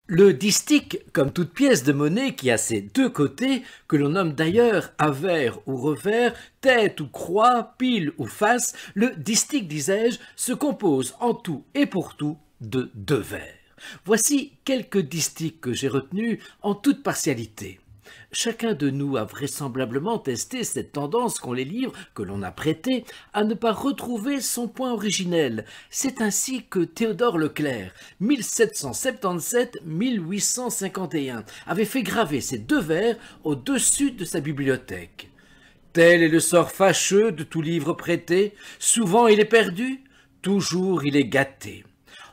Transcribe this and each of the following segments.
Le distique, comme toute pièce de monnaie qui a ses deux côtés, que l'on nomme d'ailleurs avers ou revers, tête ou croix, pile ou face, le distique, disais-je, se compose en tout et pour tout de deux vers. Voici quelques distiques que j'ai retenus en toute partialité. Chacun de nous a vraisemblablement testé cette tendance qu'ont les livres que l'on a prêtés à ne pas retrouver son point originel. C'est ainsi que Théodore Leclerc, 1777-1851, avait fait graver ces deux vers au-dessus de sa bibliothèque. Tel est le sort fâcheux de tout livre prêté, souvent il est perdu, toujours il est gâté.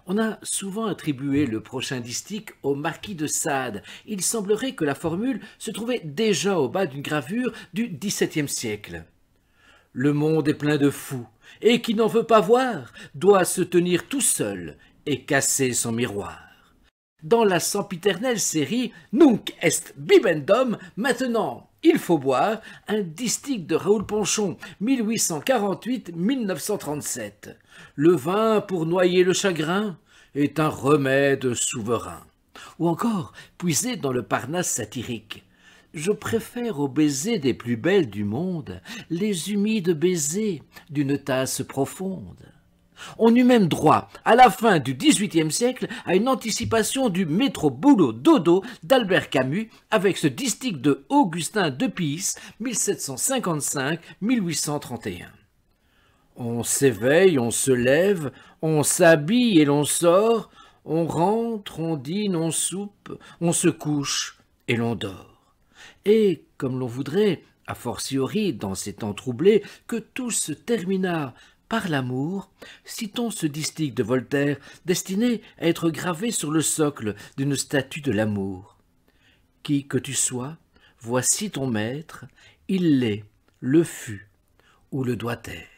On a souvent attribué le prochain distique au marquis de Sade. Il semblerait que la formule se trouvait déjà au bas d'une gravure du XVIIe siècle. Le monde est plein de fous, et qui n'en veut pas voir doit se tenir tout seul et casser son miroir. Dans la sempiternelle série Nunc est bibendum, maintenant il faut boire, un distique de Raoul Ponchon, 1848-1937. Le vin pour noyer le chagrin est un remède souverain. Ou encore, puisé dans le Parnasse satirique. Je préfère aux baisers des plus belles du monde les humides baisers d'une tasse profonde. On eut même droit, à la fin du XVIIIe siècle, à une anticipation du métro boulot dodo d'Albert Camus avec ce distique de Augustin de Pis, 1755-1831. On s'éveille, on se lève, on s'habille et l'on sort, on rentre, on dîne, on soupe, on se couche et l'on dort. Et, comme l'on voudrait, a fortiori dans ces temps troublés, que tout se terminât par l'amour, citons ce distique de Voltaire destiné à être gravé sur le socle d'une statue de l'amour. Qui que tu sois, voici ton maître, il l'est, le fut ou le doit être.